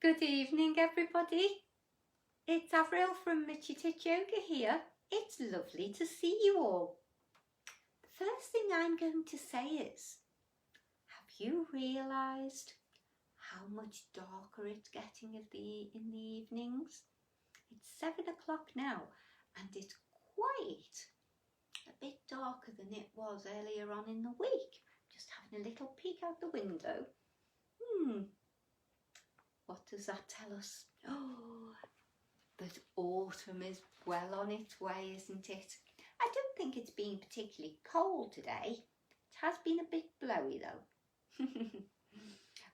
Good evening, everybody. It's Avril from Mitchy Tit Yoga here. It's lovely to see you all. The first thing I'm going to say is, have you realised how much darker it's getting in the evenings? It's 7 o'clock now and it's quite a bit darker than it was earlier on in the week. Just having a little peek out the window. What does that tell us? Oh, that autumn is well on its way, isn't it? I don't think it's been particularly cold today. It has been a bit blowy though.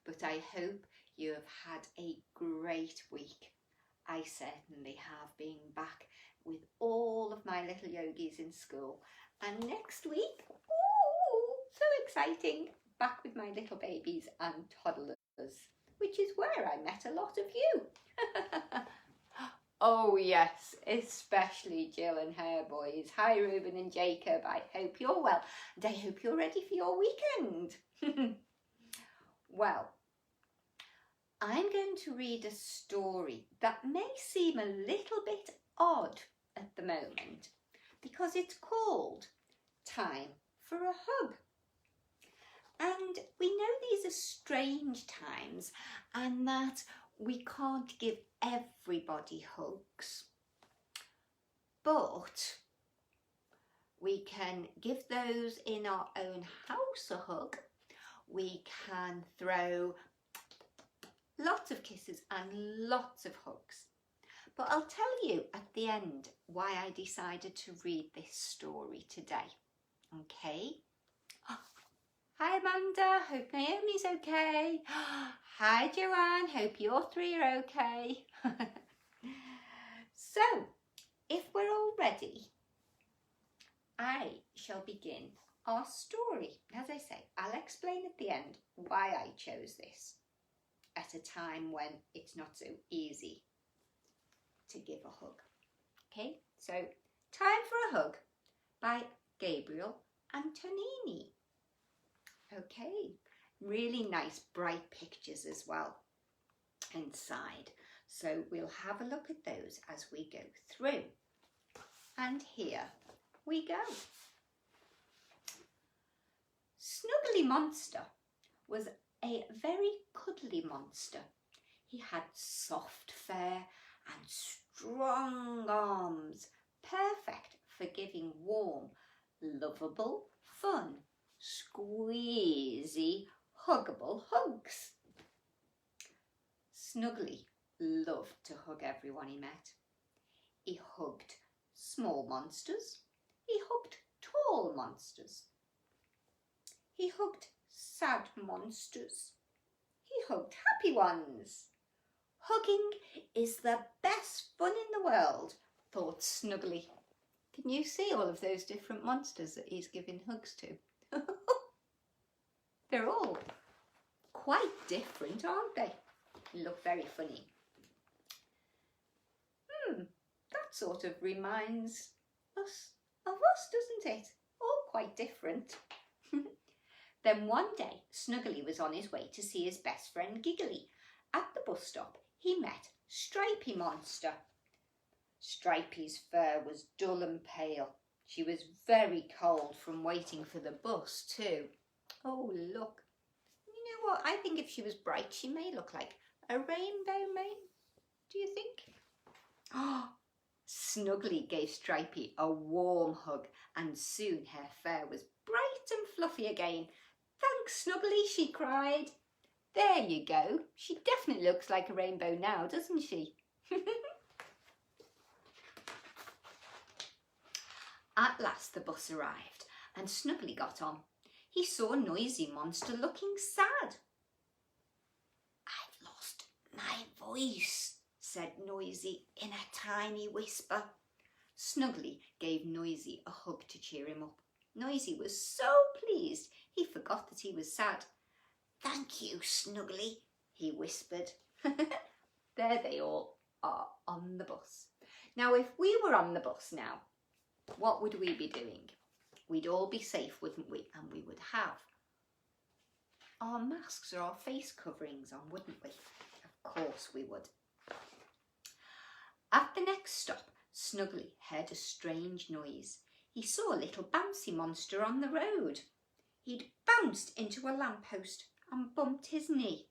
But I hope you have had a great week. I certainly have, been back with all of my little yogis in school. And next week, ooh, so exciting, back with my little babies and toddlers, which is where I met a lot of you. Oh yes, especially Jill and her boys. Hi Reuben and Jacob, I hope you're well and I hope you're ready for your weekend. Well, I'm going to read a story that may seem a little bit odd at the moment because it's called Time for a Hug. And we know these are strange times and that we can't give everybody hugs, but we can give those in our own house a hug. We can throw lots of kisses and lots of hugs. But I'll tell you at the end why I decided to read this story today. Okay? Hi Amanda, hope Naomi's okay. Hi Joanne, hope your three are okay. So, if we're all ready, I shall begin our story. As I say, I'll explain at the end why I chose this at a time when it's not so easy to give a hug. Okay, so Time for a Hug by Gabriele Antonini. Okay, really nice bright pictures as well inside. So we'll have a look at those as we go through. And here we go. Snuggly Monster was a very cuddly monster. He had soft fur and strong arms, perfect for giving warm, lovable fun, squeezy, huggable hugs. Snuggly loved to hug everyone he met. He hugged small monsters. He hugged tall monsters. He hugged sad monsters. He hugged happy ones. Hugging is the best fun in the world, thought Snuggly. Can you see all of those different monsters that he's giving hugs to? They're all quite different, aren't they? They look very funny. That sort of reminds us of us, doesn't it? All quite different. Then one day, Snuggly was on his way to see his best friend Giggly. At the bus stop, he met Stripey Monster. Stripey's fur was dull and pale. She was very cold from waiting for the bus too. Oh, look. You know what? I think if she was bright, she may look like a rainbow, do you think? Oh, Snuggly gave Stripey a warm hug and soon her fur was bright and fluffy again. Thanks, Snuggly, she cried. There you go. She definitely looks like a rainbow now, doesn't she? At last the bus arrived and Snuggly got on. He saw Noisy Monster looking sad. I've lost my voice, said Noisy in a tiny whisper. Snuggly gave Noisy a hug to cheer him up. Noisy was so pleased he forgot that he was sad. Thank you, Snuggly, he whispered. There they all are on the bus. Now, if we were on the bus now, what would we be doing? We'd all be safe, wouldn't we? And we would have our masks or our face coverings on, wouldn't we? Of Of course we would. At the next stop, Snuggly heard a strange noise. He saw a little bouncy monster on the road. He'd bounced into a lamppost and bumped his knee.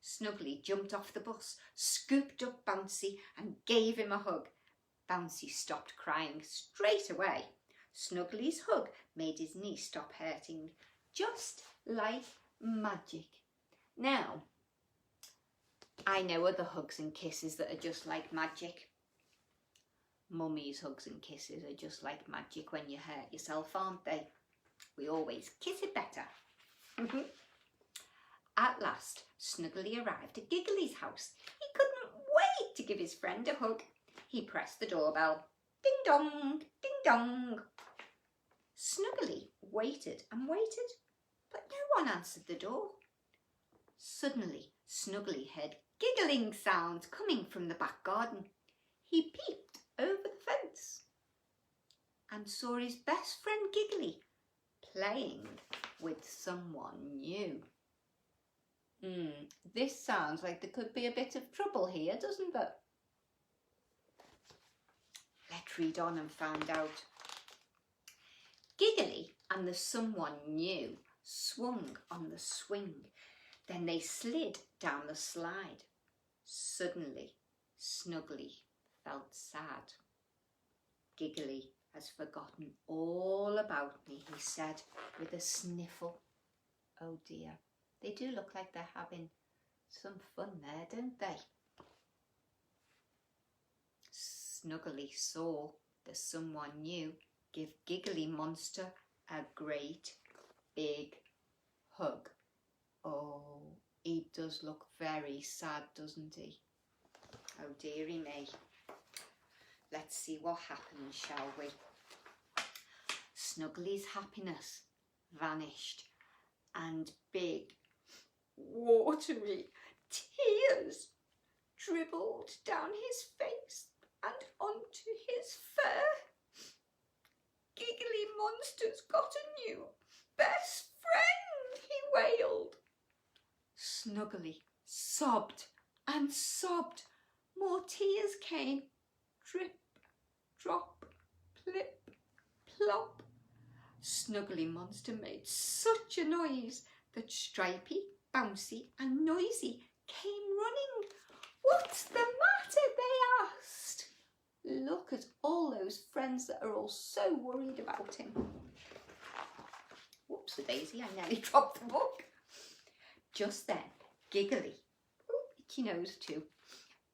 Snuggly jumped off the bus, scooped up Bouncy and gave him a hug. Bouncy stopped crying straight away. Snuggly's hug made his knee stop hurting, just like magic. Now, I know other hugs and kisses that are just like magic. Mummy's hugs and kisses are just like magic when you hurt yourself, aren't they? We always kiss it better. At last, Snuggly arrived at Giggly's house. He couldn't wait to give his friend a hug. He pressed the doorbell. Ding dong, ding dong. Snuggly waited and waited, but no one answered the door. Suddenly, Snuggly heard giggling sounds coming from the back garden. He peeped over the fence and saw his best friend Giggly playing with someone new. This sounds like there could be a bit of trouble here, doesn't it? Let's read on and find out. Giggly and the someone new swung on the swing. Then they slid down the slide. Suddenly, Snuggly felt sad. Giggly has forgotten all about me, he said with a sniffle. Oh dear, they do look like they're having some fun there, don't they? Snuggly saw the someone new give Giggly Monster a great big hug. Oh, he does look very sad, doesn't he? Oh dearie me. Let's see what happens, shall we? Snuggly's happiness vanished and big, watery tears dribbled down his face and onto his fur. Giggly Monster's got a new best friend, he wailed. Snuggly sobbed and sobbed. More tears came. Drip, drop, plip, plop. Snuggly Monster made such a noise that Stripey, Bouncy and Noisy came running. What's the matter? They asked. Look at all those friends that are all so worried about him. Whoops-a-daisy, I nearly dropped the book. Just then, Giggly, itchy nose too,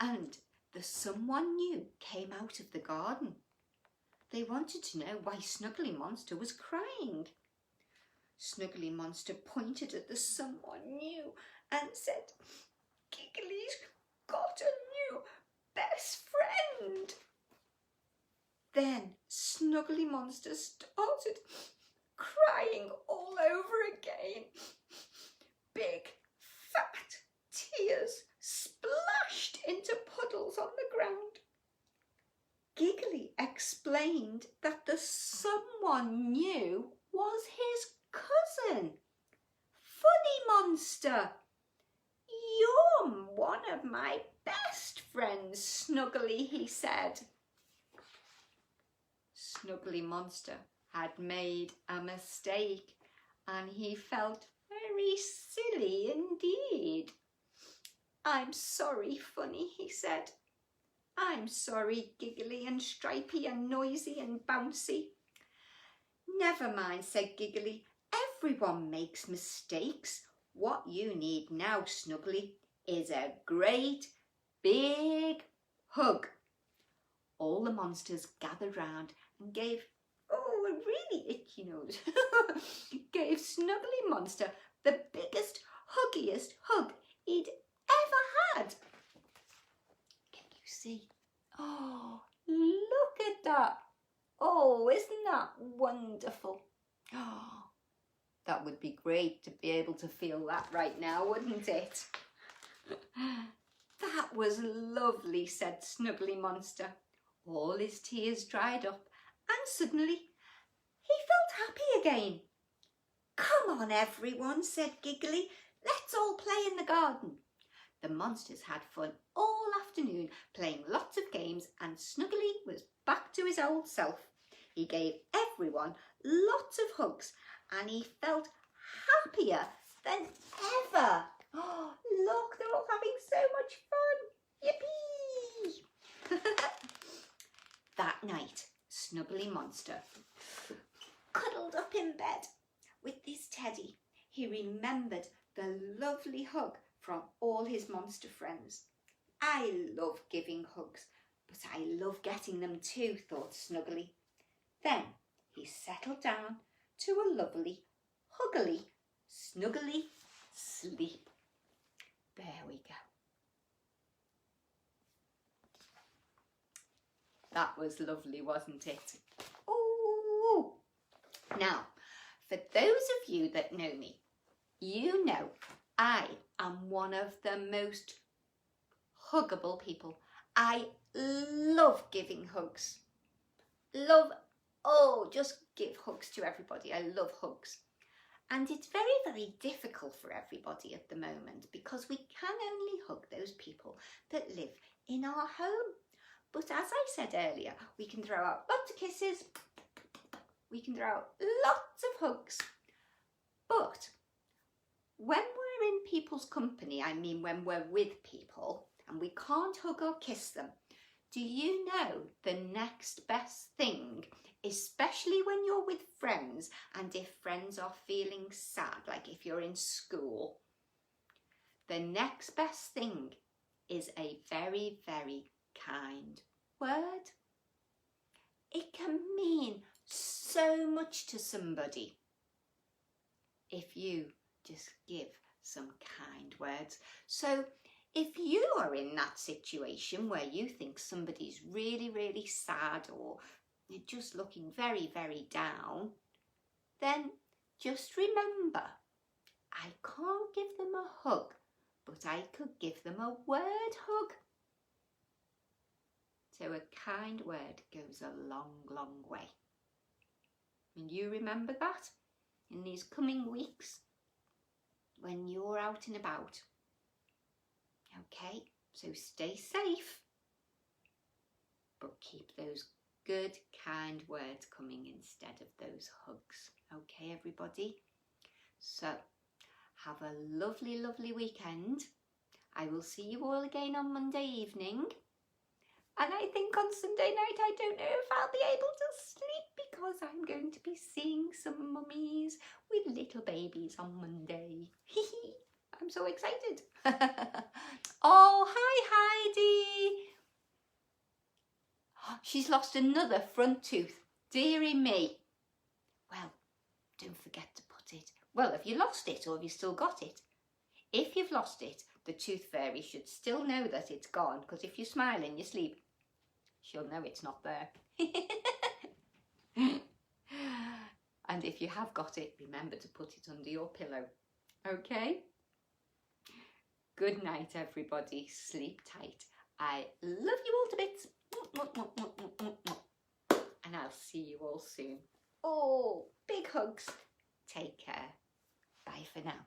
and the someone new came out of the garden. They wanted to know why Snuggly Monster was crying. Snuggly Monster pointed at the someone new and said, Giggly's got a new best friend. Then Snuggly Monster started crying all over again. Big, fat tears splashed into puddles on the ground. Giggly explained that the someone new was his cousin. Funny Monster, you're one of my best friends, Snuggly, he said. Snuggly Monster had made a mistake and he felt very silly indeed. I'm sorry, Funny, he said. I'm sorry, Giggly and Stripey and Noisy and Bouncy. Never mind, said Giggly. Everyone makes mistakes. What you need now, Snuggly, is a great big hug. All the monsters gathered round and gave, a really itchy nose, gave Snuggly Monster the biggest, huggiest hug he'd ever had. Can you see? Oh, look at that. Oh, isn't that wonderful? Oh, that would be great to be able to feel that right now, wouldn't it? That was lovely, said Snuggly Monster. All his tears dried up and suddenly he felt happy again. Come on, everyone, said Giggly. Let's all play in the garden. The monsters had fun all afternoon, playing lots of games, and Snuggly was back to his old self. He gave everyone lots of hugs, and he felt happier than ever. Oh, look, they're all having so much fun. Yippee! That night, Snuggly Monster cuddled up in bed with his teddy. He remembered the lovely hug from all his monster friends. I love giving hugs, but I love getting them too, thought Snuggly. Then he settled down to a lovely, huggly, snuggly sleep. There we go. That was lovely, wasn't it? Ooh! Now, for those of you that know me, you know I am one of the most huggable people. I love giving hugs. Just give hugs to everybody. I love hugs. And it's very, very difficult for everybody at the moment because we can only hug those people that live in our home. But as I said earlier, we can throw out lots of kisses. We can throw out lots of hugs. But when we're in people's company, I mean when we're with people and we can't hug or kiss them, do you know the next best thing, especially when you're with friends and if friends are feeling sad, like if you're in school, the next best thing is a very, very kind word. It can mean so much to somebody if you just give some kind words. So if you are in that situation where you think somebody's really, really sad or you're just looking very, very down, then just remember, I can't give them a hug, but I could give them a word hug. So a kind word goes a long, long way. And you remember that in these coming weeks when you're out and about. Okay, so stay safe, but keep those good, kind words coming instead of those hugs. Okay, everybody? So, have a lovely, lovely weekend. I will see you all again on Monday evening. And I think on Sunday night, I don't know if I'll be able to sleep because I'm going to be seeing some mummies with little babies on Monday. I'm so excited. Oh, hi Heidi. She's lost another front tooth. Dearie me. Well, don't forget to put it. Well, have you lost it or have you still got it? If you've lost it, the tooth fairy should still know that it's gone, because if you smile in your sleep, she'll know it's not there. And if you have got it, remember to put it under your pillow. Okay? Good night, everybody. Sleep tight. I love you all to bits. And I'll see you all soon. Oh, big hugs. Take care. Bye for now.